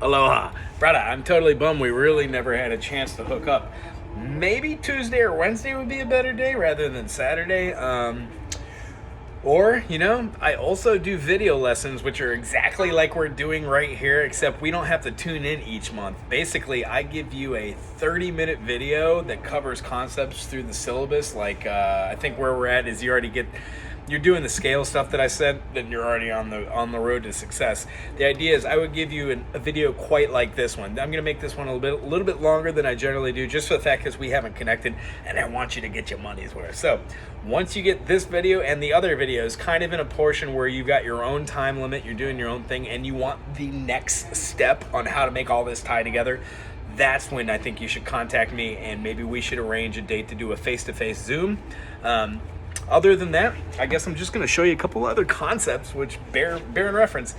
Aloha. Brother, I'm totally bummed we really never had a chance to hook up. Maybe Tuesday or Wednesday would be a better day rather than Saturday. Or, I also do video lessons, which are exactly like we're doing right here, except we don't have to tune in each month. Basically, I give you a 30-minute video that covers concepts through the syllabus. Like, I think where we're at is you're doing the scale stuff that I said, then you're already on the road to success. The idea is I would give you a video quite like this one. I'm going to make this one a little bit longer than I generally do, just for the fact because we haven't connected, and I want you to get your money's worth. So once you get this video and the other videos kind of in a portion where you've got your own time limit, you're doing your own thing, and you want the next step on how to make all this tie together, that's when I think you should contact me, and maybe we should arrange a date to do a face-to-face Zoom. Other than that, I guess I'm just going to show you a couple other concepts which bear in reference.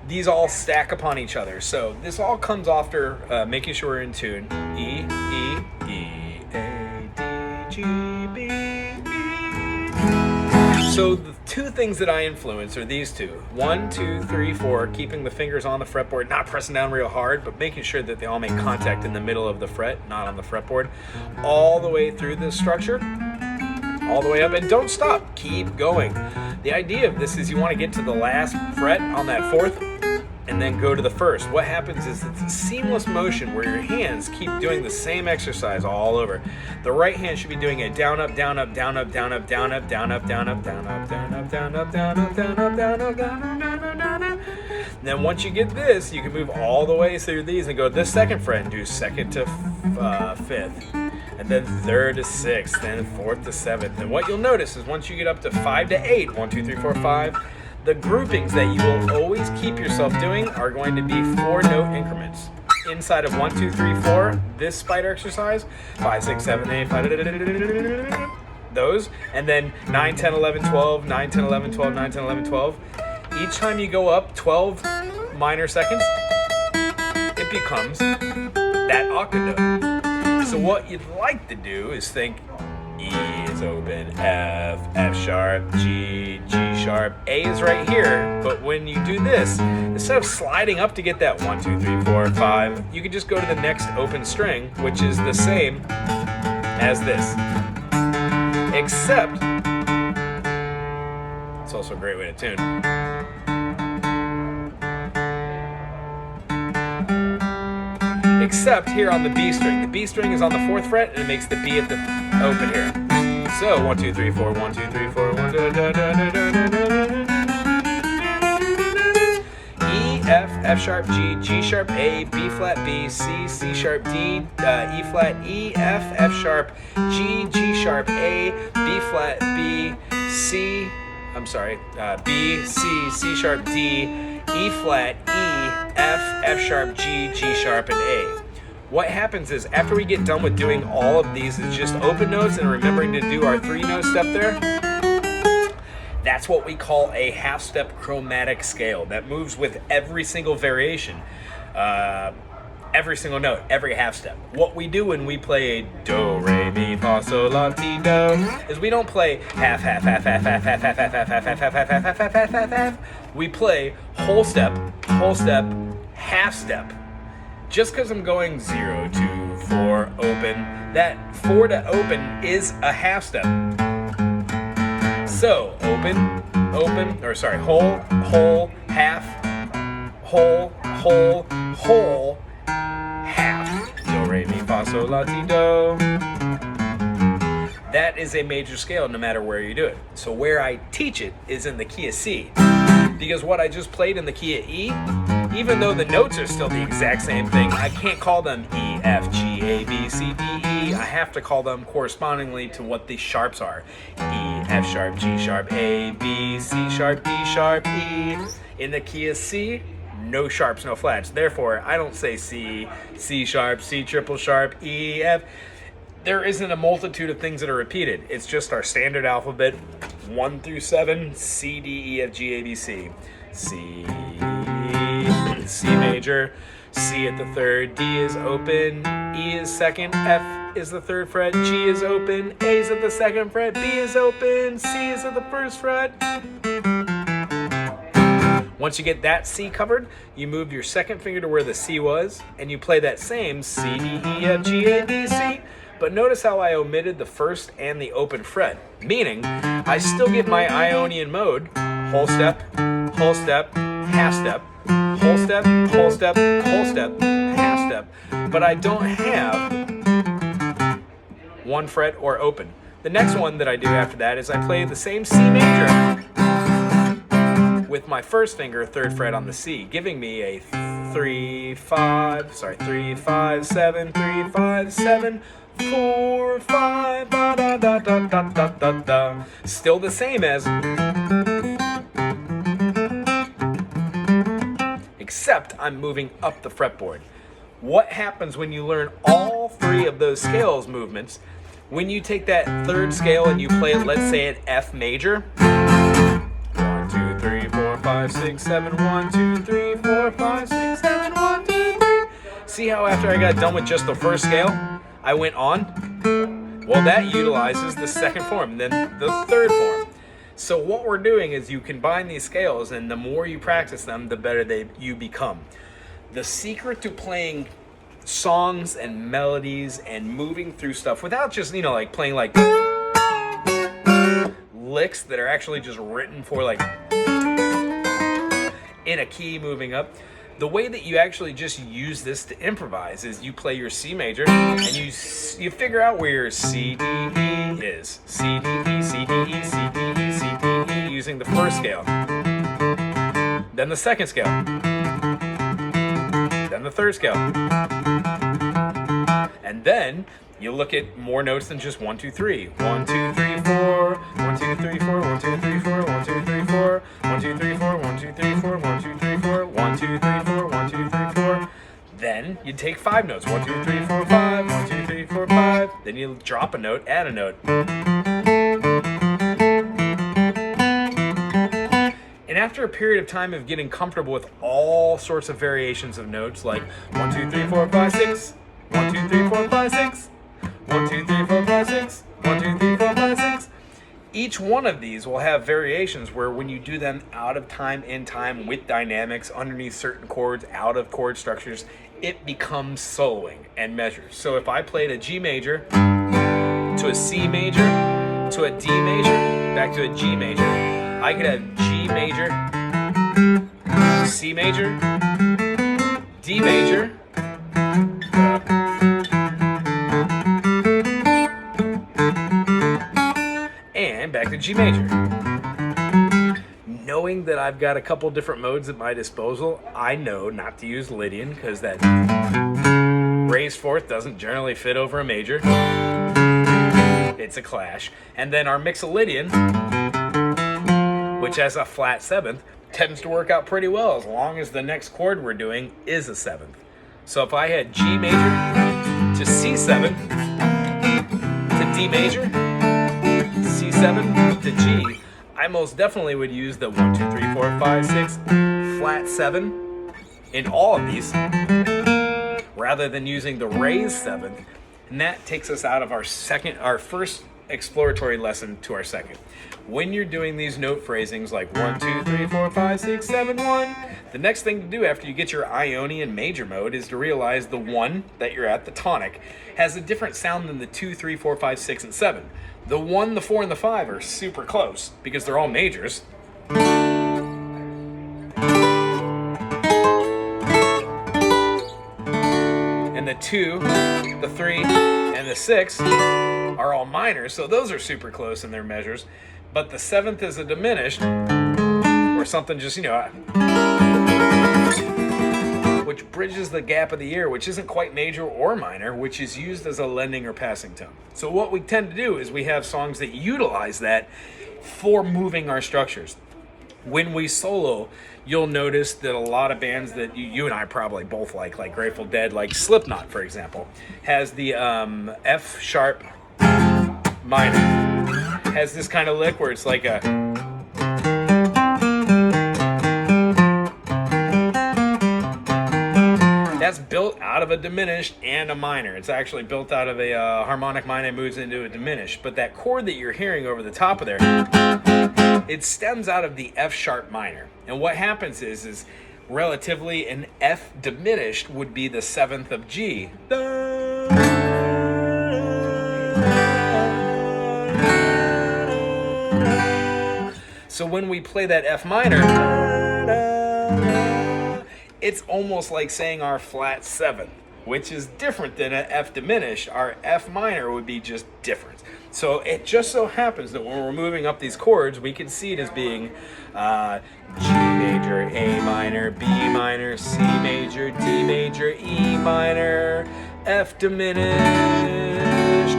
These all stack upon each other. So this all comes after making sure we're in tune. E, E, E, A, D, G, B, E. So the two things that I influence are these two. 1, 2, 3, 4, keeping the fingers on the fretboard, not pressing down real hard, but making sure that they all make contact in the middle of the fret, not on the fretboard, all the way through the structure. All the way up, and don't stop, keep going. The idea of this is you want to get to the last fret on that fourth and then go to the first. What happens is it's a seamless motion where your hands keep doing the same exercise all over. The right hand should be doing a down up, down up, down up, down up, down up, down up, down up, down up, down up, down up, down up, down up, down up, down up, down up, down up. Then once you get this, you can move all the way through these and go to the second fret and do second to fifth. And then third to sixth, then fourth to seventh. And what you'll notice is once you get up to 5 to 8, 1, 2, 3, 4, 5, the groupings that you will always keep yourself doing are going to be 4-note increments. Inside of 1, 2, 3, 4, this spider exercise, 5, 6, 7, 8, 5, those, and then 9, 10, 11, 12, 9, 10, 11, 12, 9, 10, 11, 12. Each time you go up 12 minor seconds, it becomes that octave note. So what you'd like to do is think E is open, F sharp, G sharp, A is right here. But when you do this, instead of sliding up to get that 1, 2, 3, 4, 5, you can just go to the next open string, which is the same as this. Except, it's also a great way to tune. Except here on the B string. The B string is on the 4th fret and it makes the B at the open here. So 1, 2, 3, 4, 1, 2, 3, 4, 1, 2, E, F sharp, G sharp, A, B flat, B, C sharp, D, E flat, E, F sharp, G sharp, A, B flat, B, B, C sharp, D, E flat, E, F sharp, G sharp, and A. What happens is after we get done with doing all of these, it's just open notes and remembering to do our 3-note step there. That's what we call a half-step chromatic scale that moves with every single variation, every single note, every half step. What we do when we play a do, re, mi, fa, sol, la, ti, do is we don't play half, half, half, half, half, half, half, half, half, half, half, half, half, half, half, half, half, half. We play whole step, half step. Just because I'm going 0, 2, 4, open, that 4 to open is a half step. So whole, half, whole, half. Do, re, mi, fa, sol, la, ti, do. That is a major scale no matter where you do it. So where I teach it is in the key of C. Because what I just played in the key of E, even though the notes are still the exact same thing, I can't call them E, F, G, A, B, C, D, E. I have to call them correspondingly to what the sharps are. E, F sharp, G sharp, A, B, C sharp, D sharp, E. In the key of C, no sharps, no flats. Therefore, I don't say C, C sharp, C triple sharp, E, F. There isn't a multitude of things that are repeated. It's just our standard alphabet, 1 through 7, C, D, E, F, G, A, B, C. C major, C at the 3rd, D is open, E is 2nd, F is the 3rd fret, G is open, A is at the 2nd fret, B is open, C is at the 1st fret. Once you get that C covered, you move your second finger to where the C was, and you play that same C, D, E, F, G, A, B, C. But notice how I omitted the first and the open fret, meaning I still get my Ionian mode, whole step, half step, whole step, whole step, whole step, half step, but I don't have one fret or open. The next one that I do after that is I play the same C major with my first finger, third fret on the C, giving me a 3, 5, 7, 3, 5, 7, 4, 5, da da da da da da da da. Still the same as, except I'm moving up the fretboard. What happens when you learn all three of those scales movements? When you take that third scale and you play it, let's say at F major. 1, 2, 3, 4, 5, 6, 7, 1, 2, 3, 4, 5, 6, 7, 1, 2, 3. See how after I got done with just the first scale, I went on? Well, that utilizes the second form, then the third form. So what we're doing is you combine these scales, and the more you practice them, the better you become. The secret to playing songs and melodies and moving through stuff without just, like playing like licks that are actually just written for like in a key moving up. The way that you actually just use this to improvise is you play your C major and you figure out where your C, D, E is. C, D, E, C, D, E, C, D, E, C, D, E using the first scale. Then the second scale. Then the third scale. And then you look at more notes than just 1, 2, 3. 1, 2, 3, 4. 1, 2, 3, 4. 1, 2, 3, 4. 1, 2, 3, 4. 1, 2, 3, 4. 1, 2, 3, 4. 1, 2, 3, 4. 1, 2, 3, 4. 1, 2, 3, 4. Then you take 5 notes. 1, 2, 3, 4, 5. 1, 2, 3, 4, 5. Then you drop a note, add a note. And after a period of time of getting comfortable with all sorts of variations of notes, like 1, 2, 3, 4, 5, 6. 1, 2, 3, 4, 5, 6. 1, 2, 3, 4, 5, 6. 1, 2, 3, 4, 5, 6. Each one of these will have variations where when you do them out of time, in time, with dynamics, underneath certain chords, out of chord structures, it becomes soloing and measures. So if I played a G major to a C major to a D major back to a G major, I could have G major, C major, D major, and back to G major. Knowing that I've got a couple different modes at my disposal, I know not to use Lydian because that raised fourth doesn't generally fit over a major. It's a clash. And then our Mixolydian, which has a flat seventh, tends to work out pretty well as long as the next chord we're doing is a seventh. So if I had G major to C7 to D major, C7 to G, I most definitely would use the 1, 2, 3, 4, 5, 6 flat 7 in all of these rather than using the raised 7th. And that takes us out of our first exploratory lesson to our second. When you're doing these note phrasings like 1, 2, 3, 4, 5, 6, 7, 1, the next thing to do after you get your Ionian major mode is to realize the 1 that you're at, the tonic, has a different sound than the 2, 3, 4, 5, 6, and 7. The 1, the 4, and the 5 are super close because they're all majors. And the 2, the 3, and the 6 are all minors, so those are super close in their measures. But the 7th is a diminished, or something just, which bridges the gap of the ear, which isn't quite major or minor, which is used as a lending or passing tone. So what we tend to do is we have songs that utilize that for moving our structures. When we solo, you'll notice that a lot of bands that you and I probably both like Grateful Dead, like Slipknot, for example, has the F sharp minor. Has this kind of lick where it's like a... That's built out of a diminished and a minor. It's actually built out of a harmonic minor moves into a diminished. But that chord that you're hearing over the top of there It stems out of the F sharp minor. And what happens is relatively an F diminished would be the 7th of G. So when we play that F minor, it's almost like saying our flat 7th, which is different than an F diminished. Our F minor would be just different. So it just so happens that when we're moving up these chords, we can see it as being G major, A minor, B minor, C major, D major, E minor, F diminished,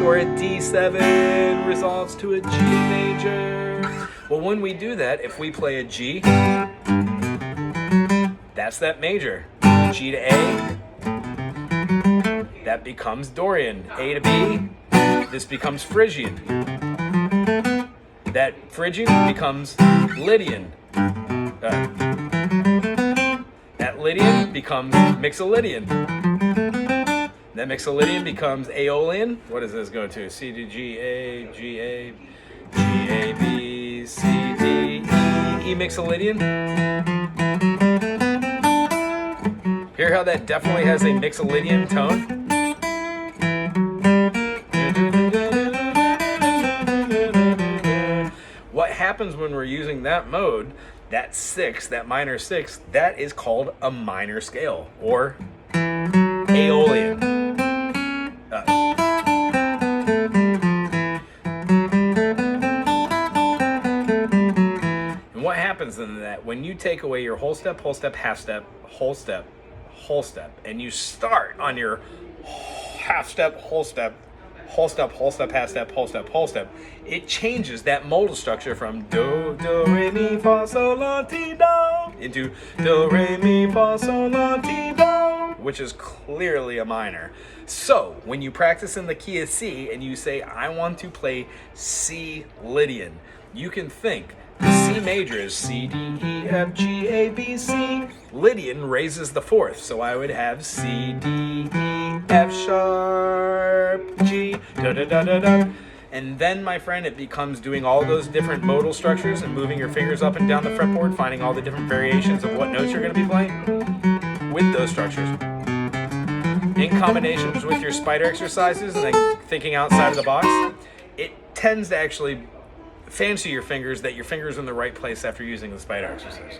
or a D7 resolves to a G major. Well, when we do that, if we play a G, that's that major. G to A, that becomes Dorian. A to B, this becomes Phrygian. That Phrygian becomes Lydian. That Lydian becomes Mixolydian. That Mixolydian becomes Aeolian. What does this go to? C to G, A, G, A, G, A, B, C, D, E, E Mixolydian. Hear how that definitely has a Mixolydian tone? What happens when we're using that mode, that 6, that minor 6, that is called a minor scale, or Aeolian. And what happens in that, when you take away your whole step, half step, whole step, and you start on your half step, whole step, half step, whole step, it changes that modal structure from do, re, mi, fa, sol, la, ti, do into do, re, mi, fa, sol, la, ti, do, which is clearly a minor. So when you practice in the key of C and you say, I want to play C Lydian, you can think the C major is C, D, E, F, G, A, B, C. Lydian raises the 4th, so I would have C, D, E, F sharp, G, da da da da da. And then, my friend, it becomes doing all those different modal structures and moving your fingers up and down the fretboard, finding all the different variations of what notes you're going to be playing with those structures. In combinations with your spider exercises and then thinking outside of the box, it tends to actually fancy your fingers, that your fingers are in the right place after using the spider exercise.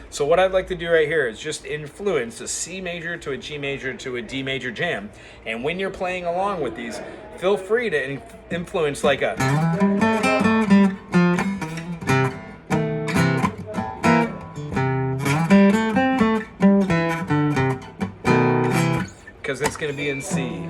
So what I'd like to do right here is just influence a C major to a G major to a D major jam. And when you're playing along with these, feel free to influence like a... because it's going to be in C.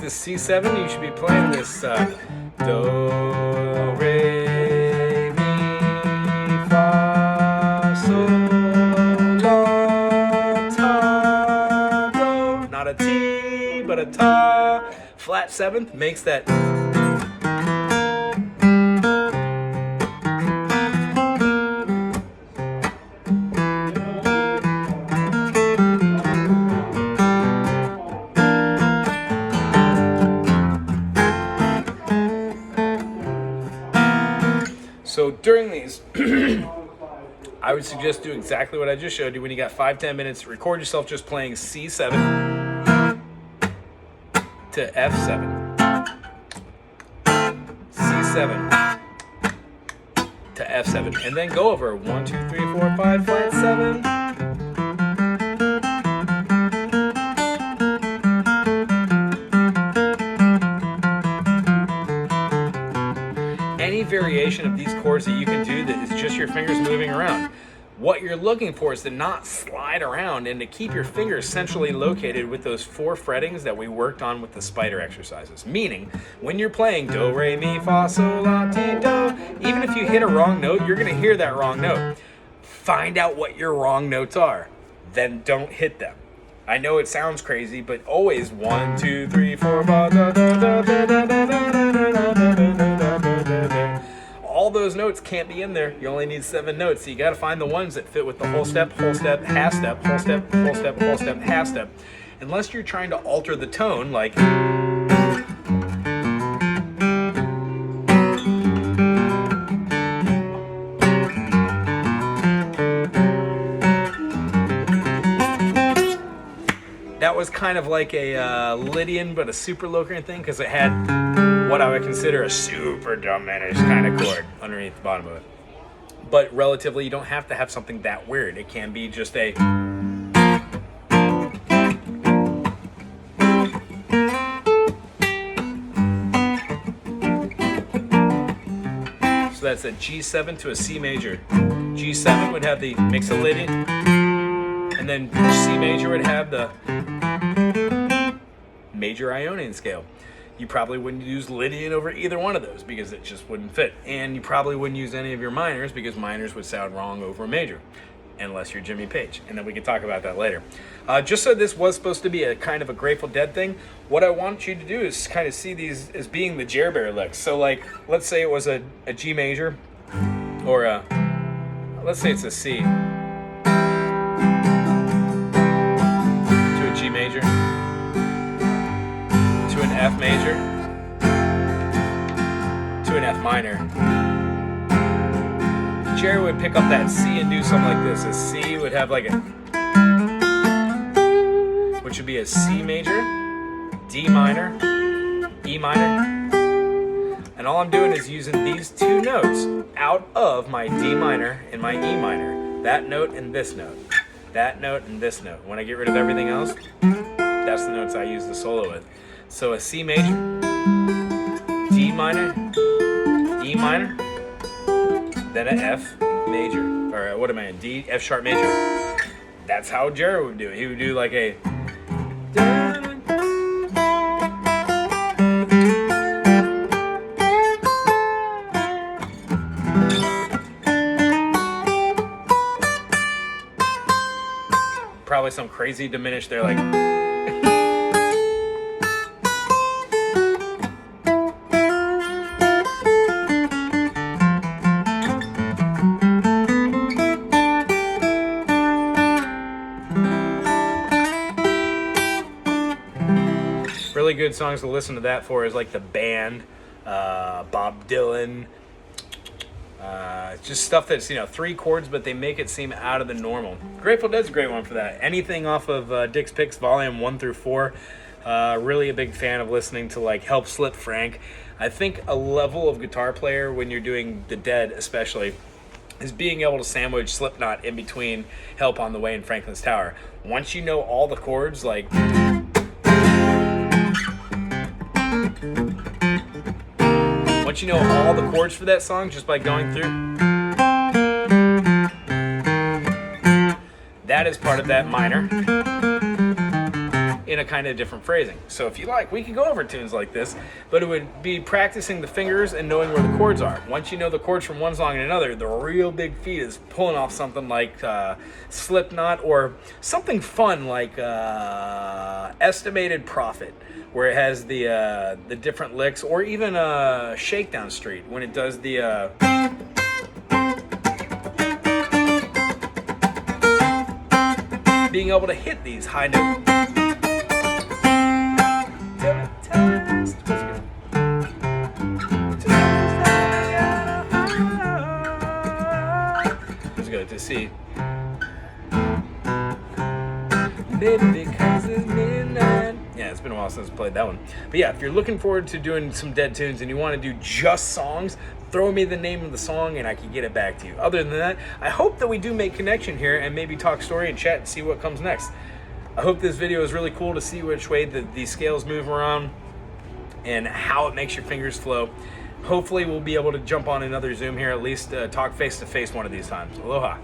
C7, you should be playing this do, re, mi, fa, sol, la, ta, do. Not a T, but a ta. Flat 7th makes that. So during these, I would suggest do exactly what I just showed you. When you got 5-10 minutes, record yourself just playing C7 to F7, C7 to F7, and then go over 1, 2, 3, 4, 5, flat 7. any variation of these chords that you can do that is just your fingers moving around. What you're looking for is to not slide around and to keep your fingers centrally located with those 4 frettings that we worked on with the spider exercises. Meaning, when you're playing do, re, mi, fa, sol, la, ti, do, even if you hit a wrong note, you're going to hear that wrong note. Find out what your wrong notes are, then don't hit them. I know it sounds crazy, but always 1, 2, 3, 4, ba, da, da, da, da, da, da, da, da. All those notes can't be in there. You only need 7 notes, so you got to find the ones that fit with the whole step, half step, whole step, full step, whole step, half step. Unless you're trying to alter the tone, like that was kind of like a Lydian but a super Locrian thing, because it had what I would consider a super diminished kind of chord underneath the bottom of it. But relatively, you don't have to have something that weird. It can be just a so that's a G7 to a C major. G7 would have the Mixolydian, and then C major would have the major Ionian scale. You probably wouldn't use Lydian over either one of those because it just wouldn't fit. And you probably wouldn't use any of your minors because minors would sound wrong over a major, unless you're Jimmy Page. And then we can talk about that later. Just so this was supposed to be a kind of a Grateful Dead thing, what I want you to do is kind of see these as being the Jer Bear licks. So like, let's say it was a G major, or let's say it's a C to a G major, to an F major, to an F minor. Jerry would pick up that C and do something like this. A C would have like a, which would be a C major, D minor, E minor. And all I'm doing is using these 2 notes out of my D minor and my E minor. That note and this note. That note and this note. When I get rid of everything else, that's the notes I use the solo with. So a C major, D minor, E minor, then an F major, or what am I in, D, F sharp major. That's how Jared would do it. He would do like a, probably some crazy diminished there, like, really good songs to listen to that for is like The Band, Bob Dylan, just stuff that's, 3 chords, but they make it seem out of the normal. Grateful Dead's a great one for that. Anything off of Dick's Picks Volume 1 through 4. Really a big fan of listening to like Help Slip Frank. I think a level of guitar player when you're doing the Dead especially is being able to sandwich Slipknot in between Help on the Way and Franklin's Tower. Once you know all the chords, like once you know all the chords for that song just by going through, that is part of that minor in a kind of different phrasing. So if you like, we could go over tunes like this, but it would be practicing the fingers and knowing where the chords are. Once you know the chords from one song and another, the real big feat is pulling off something like Slipknot, or something fun like Estimated Profit, where it has the different licks, or even Shakedown Street when it does the being able to hit these high notes. Let's go to C. Baby, because it's midnight. Yeah, it's been a while since I played that one. But yeah, if you're looking forward to doing some Dead tunes and you want to do just songs, throw me the name of the song and I can get it back to you. Other than that, I hope that we do make connection here and maybe talk story and chat and see what comes next. I hope this video is really cool to see which way these scales move around and how it makes your fingers flow. Hopefully we'll be able to jump on another Zoom here, at least talk face to face one of these times. Aloha.